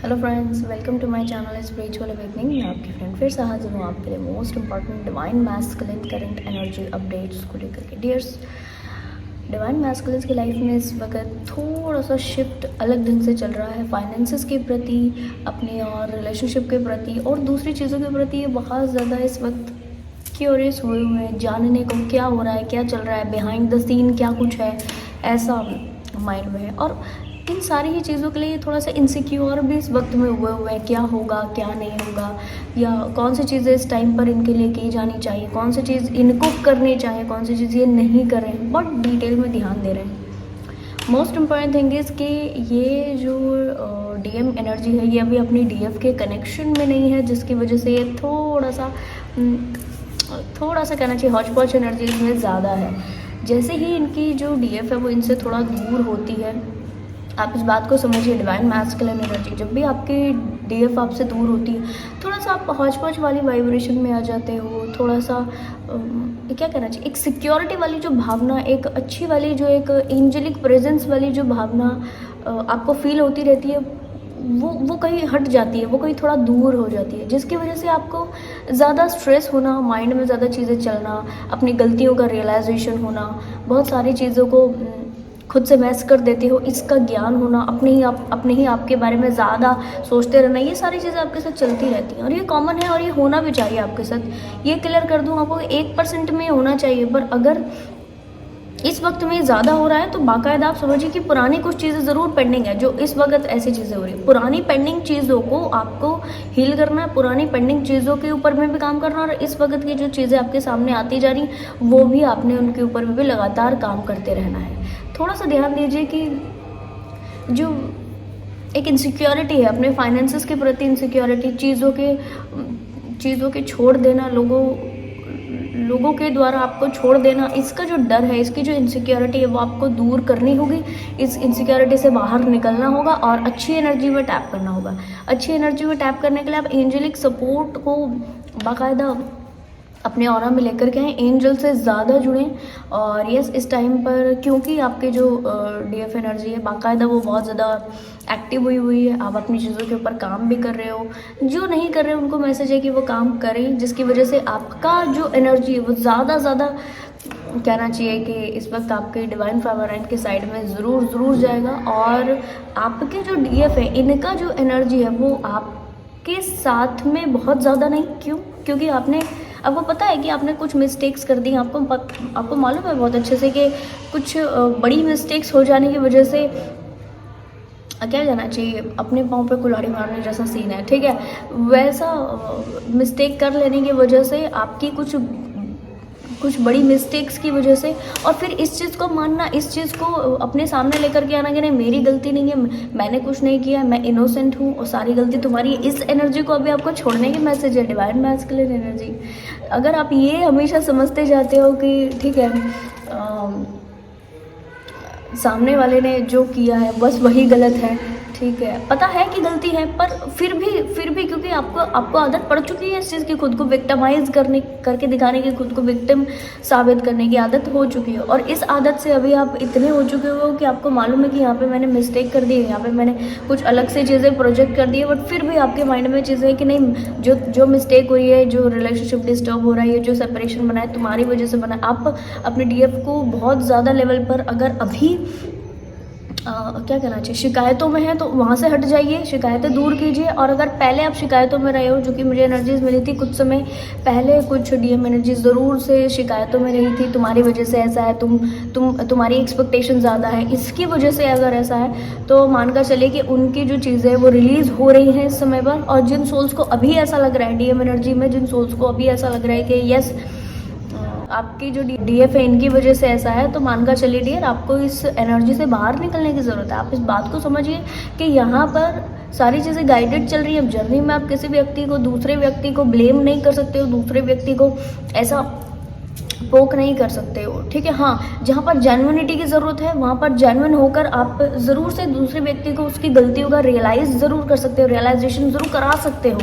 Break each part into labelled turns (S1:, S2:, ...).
S1: Hello friends, welcome to my channel spiritual awakening. मैं आपकी friend फिर से हाजिर हूँ आपके लिए most important divine masculine current energy updates को लेकर के। डियर्स, डिवाइन मैस्कुलिन्स की लाइफ में इस वक्त थोड़ा सा शिफ्ट अलग ढंग से चल रहा है। फाइनेंसेस के प्रति, अपने और रिलेशनशिप के प्रति और दूसरी चीज़ों के प्रति ये बहुत ज़्यादा इस वक्त क्यूरियस हुए हुए हैं, जानने को क्या हो रहा है, क्या चल रहा है, बिहाइंड द सीन क्या कुछ है, ऐसा माइंड में है। और इन सारी ही चीज़ों के लिए थोड़ा सा इनसिक्योर भी इस वक्त में हुए हुए हैं, क्या होगा क्या नहीं होगा, या कौन सी चीज़ें इस टाइम पर इनके लिए की जानी चाहिए, कौन सी चीज़ इनको करनी चाहिए, कौन सी चीज़ ये नहीं कर रहे हैं, बहुत डिटेल में ध्यान दे रहे हैं। मोस्ट इम्पॉर्टेंट थिंग इज़ कि ये जो डीएम एनर्जी है ये अभी अपनी डीएफ के कनेक्शन में नहीं है, जिसकी वजह से ये थोड़ा सा कहना चाहिए हॉच पॉच एनर्जी इसमें ज़्यादा है। जैसे ही इनकी जो डीएफ है वो इनसे थोड़ा दूर होती है, आप इस बात को समझिए। डिवाइन मैस्कुलिन एनर्जी जब भी आपकी डीएफ आपसे दूर होती है, थोड़ा सा आप हौच पौच वाली वाइब्रेशन में आ जाते हो, थोड़ा सा क्या कहना चाहिए, एक सिक्योरिटी वाली जो भावना, एक अच्छी वाली जो एक एंजेलिक प्रेजेंस वाली जो भावना आपको फील होती रहती है, वो कहीं हट जाती है, वो कहीं थोड़ा दूर हो जाती है, जिसकी वजह से आपको ज़्यादा स्ट्रेस होना, माइंड में ज़्यादा चीज़ें चलना, अपनी गलतियों का रियलाइजेशन होना, बहुत सारी चीज़ों को खुद से मैस कर देते हो, इसका ज्ञान होना, अपने ही आपके बारे में ज़्यादा सोचते रहना, ये सारी चीज़ें आपके साथ चलती रहती हैं और ये कॉमन है और ये होना भी चाहिए आपके साथ। ये क्लियर कर दूँ आपको, 1% में होना चाहिए, पर अगर इस वक्त में ज़्यादा हो रहा है तो बाकायदा आप समझिए कि पुरानी कुछ चीज़ें ज़रूर पेंडिंग है। जो इस वक्त ऐसी चीज़ें हो रही है, पुरानी पेंडिंग चीज़ों को आपको हील करना है, पुरानी पेंडिंग चीज़ों के ऊपर में भी काम करना, और इस वक्त की जो चीज़ें आपके सामने आती जा रही वो भी आपने उनके ऊपर में भी लगातार काम करते रहना है। थोड़ा सा ध्यान दीजिए कि जो एक इनसिक्योरिटी है अपने फाइनेंसेस के प्रति, इनसिक्योरिटी, चीज़ों के छोड़ देना, लोगों के द्वारा आपको छोड़ देना, इसका जो डर है, इसकी जो इनसिक्योरिटी है वो आपको दूर करनी होगी। इस इनसिक्योरिटी से बाहर निकलना होगा और अच्छी एनर्जी में टैप करना होगा। अच्छी एनर्जी में टैप करने के लिए आप एंजेलिक सपोर्ट को बाकायदा अपने ऑरा में लेकर के आएँ, एंजल से ज़्यादा जुड़ें। और यस, इस टाइम पर क्योंकि आपके जो डीएफ एनर्जी है बाकायदा वो बहुत ज़्यादा एक्टिव हुई है, आप अपनी चीज़ों के ऊपर काम भी कर रहे हो, जो नहीं कर रहे हैं उनको मैसेज है कि वो काम करें, जिसकी वजह से आपका जो एनर्जी है वो ज़्यादा कहना चाहिए कि इस वक्त आपके डिवाइन फेवरेट के साइड में ज़रूर जाएगा। और आपके जो डीएफ है इनका जो एनर्जी है वो आपके साथ में बहुत ज़्यादा नहीं, क्योंकि आपको पता है कि आपने कुछ मिस्टेक्स कर दी। आपको मालूम है बहुत अच्छे से कि कुछ बड़ी मिस्टेक्स हो जाने की वजह से क्या जाना चाहिए, अपने पाँव पे कुल्हाड़ी मारने जैसा सीन है, ठीक है। वैसा मिस्टेक कर लेने की वजह से आपकी कुछ बड़ी मिस्टेक्स की वजह से, और फिर इस चीज़ को मानना, इस चीज़ को अपने सामने लेकर के आना कि नहीं मेरी गलती नहीं है, मैंने कुछ नहीं किया, मैं इनोसेंट हूँ और सारी गलती तुम्हारी है। इस एनर्जी को अभी आपको छोड़ने की मैसेज है, डिवाइन मैस्कुलिन एनर्जी। अगर आप ये हमेशा समझते जाते हो कि ठीक है सामने वाले ने जो किया है बस वही गलत है, ठीक है, पता है कि गलती है, पर फिर भी क्योंकि आपको आदत पड़ चुकी है इस चीज़ की, खुद को विक्टिमाइज करके दिखाने की, खुद को विक्टिम साबित करने की आदत हो चुकी है। और इस आदत से अभी आप इतने हो चुके हो कि आपको मालूम है कि यहाँ पे मैंने मिस्टेक कर दी है, यहाँ पे मैंने कुछ अलग से चीज़ें प्रोजेक्ट कर दी है, बट फिर भी आपके माइंड में चीज़ें है कि नहीं, जो मिस्टेक हुई है, जो रिलेशनशिप डिस्टर्ब हो रहा है, जो सेपरेशन बना है तुम्हारी वजह से बना है। आप अपने डीएफ को बहुत ज़्यादा लेवल पर अगर अभी क्या कहना चाहिए शिकायतों में है तो वहाँ से हट जाइए, शिकायतें दूर कीजिए। और अगर पहले आप शिकायतों में रहे हो, जो कि मुझे एनर्जीज मिली थी कुछ समय पहले, कुछ डीएम एनर्जी ज़रूर से शिकायतों में रही थी, तुम्हारी वजह से ऐसा है, तुम्हारी एक्सपेक्टेशन ज़्यादा है, इसकी वजह से अगर ऐसा है तो मानकर चलिए कि उनकी जो चीज़ें वो रिलीज़ हो रही हैं इस समय पर। और जिन सोल्स को अभी ऐसा लग रहा है डीएम एनर्जी में, जिन सोल्स को अभी ऐसा लग रहा है कि यस आपकी जो डीएफ है इनकी वजह से ऐसा है, तो मानकर चलिए डियर आपको इस एनर्जी से बाहर निकलने की ज़रूरत है। आप इस बात को समझिए कि यहाँ पर सारी चीज़ें गाइडेड चल रही हैं। अब जर्नी में आप किसी व्यक्ति को, दूसरे व्यक्ति को ब्लेम नहीं कर सकते हो, दूसरे व्यक्ति को ऐसा पोक नहीं कर सकते हो, ठीक है। हाँ, जहाँ पर जेन्युइनिटी की ज़रूरत है वहाँ पर जेन्युइन होकर आप ज़रूर से दूसरे व्यक्ति को उसकी गलतियों का रियलाइज़ ज़रूर कर सकते हो, रियलाइजेशन ज़रूर करा सकते हो।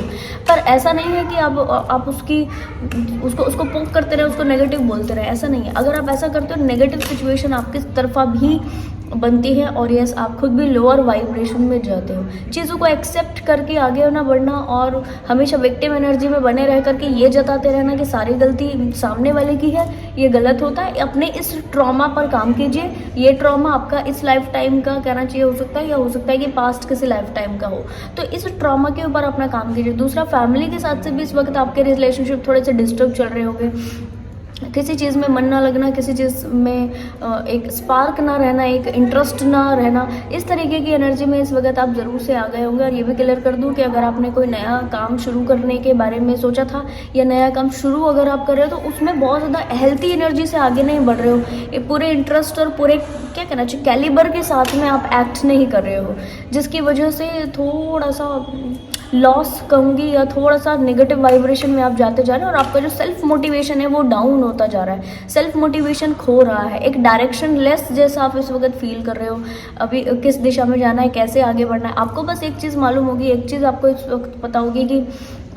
S1: पर ऐसा नहीं है कि आप उसको पोक करते रहे, उसको नेगेटिव बोलते रहे, ऐसा नहीं है। अगर आप ऐसा करते हो नेगेटिव सिचुएशन आपकी तरफा भी बनती है और यस आप खुद भी लोअर वाइब्रेशन में जाते हो। चीज़ों को एक्सेप्ट करके आगे ना बढ़ना और हमेशा विक्टिम एनर्जी में बने रह करके ये जताते रहना कि सारी गलती सामने वाले की है, ये गलत होता है। अपने इस ट्रॉमा पर काम कीजिए। ये ट्रॉमा आपका इस लाइफ टाइम का कहना चाहिए हो सकता है, या हो सकता है कि पास्ट किसी लाइफ टाइम का हो। तो इस ट्रॉमा के ऊपर अपना काम कीजिए। दूसरा, फैमिली के साथ से भी इस वक्त आपके रिलेशनशिप थोड़े से डिस्टर्ब चल रहे होंगे। किसी चीज़ में मन ना लगना, किसी चीज़ में एक स्पार्क ना रहना, एक इंटरेस्ट ना रहना, इस तरीके की एनर्जी में इस वक्त आप ज़रूर से आ गए होंगे। और ये भी क्लियर कर दूं कि अगर आपने कोई नया काम शुरू करने के बारे में सोचा था या नया काम शुरू अगर आप कर रहे हो तो उसमें बहुत ज़्यादा हेल्थी एनर्जी से आगे नहीं बढ़ रहे हो। ये पूरे इंटरेस्ट और पूरे क्या कहना चाहिए कैलिबर के साथ में आप एक्ट नहीं कर रहे हो, जिसकी वजह से थोड़ा सा लॉस कहूँगी या थोड़ा सा नेगेटिव वाइब्रेशन में आप जाते जा रहे हो और आपका जो सेल्फ मोटिवेशन है वो डाउन होता जा रहा है, सेल्फ मोटिवेशन खो रहा है, एक डायरेक्शन लेस जैसा आप इस वक्त फील कर रहे हो। अभी किस दिशा में जाना है, कैसे आगे बढ़ना है, आपको बस एक चीज़ मालूम होगी, एक चीज़ आपको इस वक्त पता होगी कि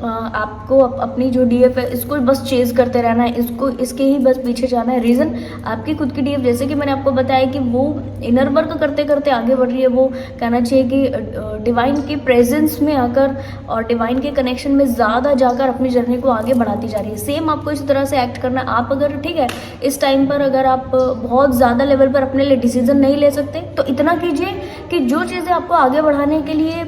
S1: आपको अपनी जो डीएफ है इसको बस चेज़ करते रहना है, इसको इसके ही बस पीछे जाना है। रीज़न आपकी खुद की डीएफ, जैसे कि मैंने आपको बताया कि वो इनर वर्क करते करते आगे बढ़ रही है। वो कहना चाहिए कि डिवाइन की प्रेजेंस में आकर और डिवाइन के कनेक्शन में ज़्यादा जाकर अपनी जर्नी को आगे बढ़ाती जा रही है। सेम आपको इसी तरह से एक्ट करना है। आप अगर ठीक है इस टाइम पर अगर आप बहुत ज़्यादा लेवल पर अपने लिए डिसीजन नहीं ले सकते तो इतना कीजिए कि जो चीज़ें आपको आगे बढ़ाने के लिए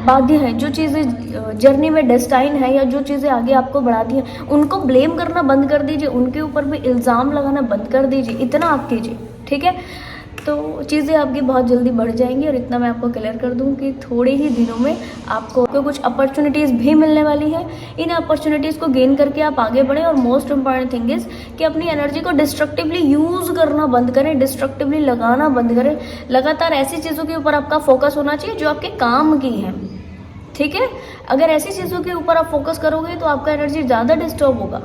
S1: बाध्य है, जो चीज़ें जर्नी में डेस्टाइन है या जो चीज़ें आगे आपको बढ़ाती हैं, उनको ब्लेम करना बंद कर दीजिए, उनके ऊपर भी इल्ज़ाम लगाना बंद कर दीजिए। इतना आप कीजिए, ठीक है, तो चीज़ें आपकी बहुत जल्दी बढ़ जाएंगी। और इतना मैं आपको क्लियर कर दूं कि थोड़े ही दिनों में आपको कुछ अपॉर्चुनिटीज़ भी मिलने वाली है। इन अपॉर्चुनिटीज़ को गेन करके आप आगे बढ़ें। और मोस्ट इम्पॉर्टेंट थिंग इज़ कि अपनी एनर्जी को डिस्ट्रक्टिवली यूज़ करना बंद करें, डिस्ट्रक्टिवली लगाना बंद करें। लगातार ऐसी चीज़ों के ऊपर आपका फोकस होना चाहिए जो आपके काम की हैं, ठीक है। अगर ऐसी चीज़ों के ऊपर आप फोकस करोगे तो आपका एनर्जी ज़्यादा डिस्टर्ब होगा,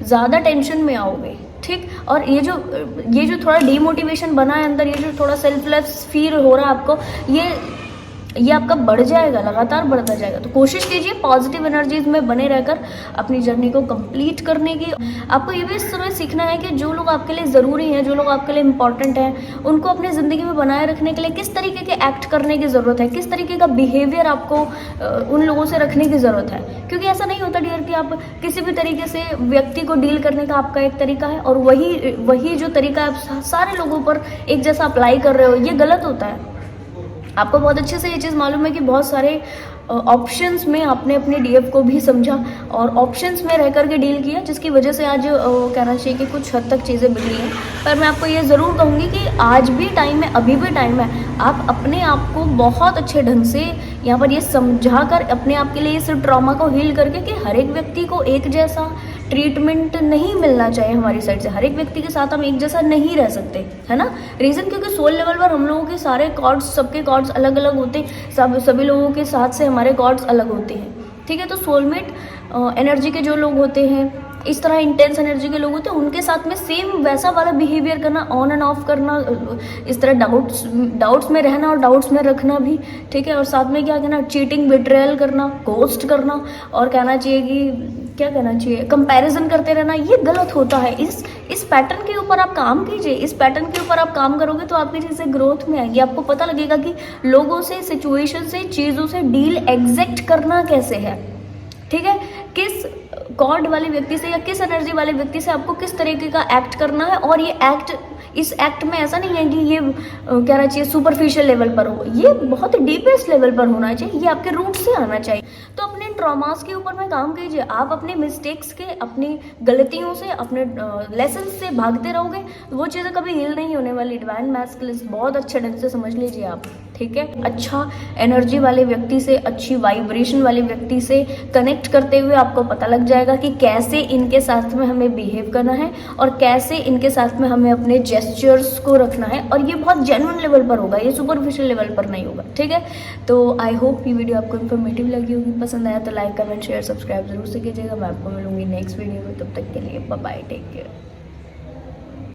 S1: ज़्यादा टेंशन में आओगे, ठीक। और ये जो थोड़ा डीमोटिवेशन बना है अंदर, ये जो थोड़ा सेल्फलेस फील हो रहा है आपको, ये आपका बढ़ जाएगा, लगातार बढ़ता जाएगा। तो कोशिश कीजिए पॉजिटिव एनर्जीज में बने रहकर अपनी जर्नी को कंप्लीट करने की। आपको ये भी इस समय सीखना है कि जो लोग आपके लिए ज़रूरी हैं, जो लोग आपके लिए इम्पॉर्टेंट हैं, उनको अपनी ज़िंदगी में बनाए रखने के लिए किस तरीके के एक्ट करने की ज़रूरत है, किस तरीके का बिहेवियर आपको उन लोगों से रखने की ज़रूरत है। क्योंकि ऐसा नहीं होता डियर कि आप किसी भी तरीके से व्यक्ति को डील करने का आपका एक तरीका है और वही जो तरीका आप सारे लोगों पर एक जैसा अप्लाई कर रहे हो, ये गलत होता है। आपको बहुत अच्छे से ये चीज़ मालूम है कि बहुत सारे ऑप्शंस में आपने अपने डीएफ को भी समझा और ऑप्शंस में रह करके डील किया, जिसकी वजह से आज कहना चाहिए कि कुछ हद तक चीज़ें बिगड़ी हैं। पर मैं आपको ये ज़रूर कहूँगी कि आज भी टाइम है, अभी भी टाइम है। आप अपने आप को बहुत अच्छे ढंग से यहाँ पर ये समझा कर अपने आप के लिए इस ट्रॉमा को हील करके कि हर एक व्यक्ति को एक जैसा ट्रीटमेंट नहीं मिलना चाहिए हमारी साइड से, हर एक व्यक्ति के साथ हम एक जैसा नहीं रह सकते, है ना। रीज़न क्योंकि सोल लेवल पर हम लोगों के सारे कॉर्ड्स, सबके कॉर्ड्स अलग अलग होते हैं, सभी लोगों के साथ से हमारे कॉर्ड्स अलग होते हैं, ठीक है। तो सोलमेट एनर्जी के जो लोग होते हैं, इस तरह इंटेंस एनर्जी के लोग होते हैं, उनके साथ में सेम वैसा वाला बिहेवियर करना, ऑन एंड ऑफ करना, इस तरह डाउट्स में रहना और डाउट्स में रखना भी, ठीक है। और साथ में क्या कहना, चीटिंग, बिट्रेयल करना, घोस्ट करना, और कहना चाहिए कि क्या कहना चाहिए, कंपैरिजन करते रहना, ये गलत होता है। इस पैटर्न के ऊपर आप काम कीजिए। इस पैटर्न के ऊपर आप काम करोगे तो आपकी चीज़ें ग्रोथ में आएंगी। आपको पता लगेगा कि लोगों से, सिचुएशन से, चीज़ों से डील एग्जैक्ट करना कैसे है, ठीक है। किस कॉर्ड वाले व्यक्ति से या किस एनर्जी वाले व्यक्ति से आपको किस तरीके का एक्ट करना है। और ये एक्ट, इस एक्ट में ऐसा नहीं है कि ये कहना चाहिए सुपरफिशियल लेवल पर हो, ये बहुत डीपेस्ट लेवल पर होना चाहिए, ये आपके रूट से आना चाहिए। तो अपने ट्रॉमास के ऊपर में काम कीजिए। आप अपने मिस्टेक्स के, अपनी गलतियों से, अपने लेसन से भागते रहोगे, वो चीज़ें कभी हील नहीं होने वाली। डिवाइन मैस्कुलिन बहुत अच्छे ढंग से समझ लीजिए आप, ठीक है। अच्छा एनर्जी वाले व्यक्ति से, अच्छी वाइब्रेशन वाले व्यक्ति से कनेक्ट करते हुए आपको पता लग जाएगा कि कैसे इनके साथ में हमें बिहेव करना है और कैसे इनके साथ में हमें अपने जेस्चर्स को रखना है। और ये बहुत जेन्युइन लेवल पर होगा, ये सुपरफिशियल लेवल पर नहीं होगा, ठीक है। तो आई होप ये वीडियो आपको इन्फॉर्मेटिव लगी होगी। पसंद आया तो लाइक, कमेंट, शेयर, सब्सक्राइब जरूर से कीजिएगा। मैं आपको मिलूंगी नेक्स्ट वीडियो में, तब तक के लिए बाय बाय, टेक केयर।